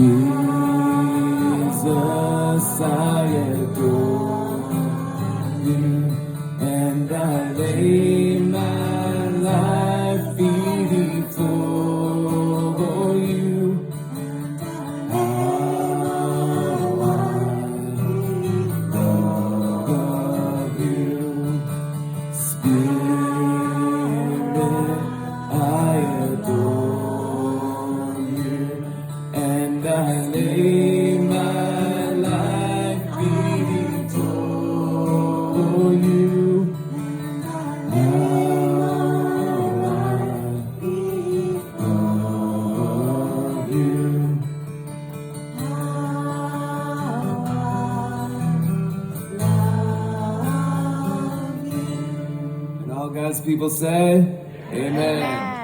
Jesus, I adore you, and I lay my life before you. How I love you, Spirit, I adore you, and I lay my life before you. How I love you. And all God's people say, Amen.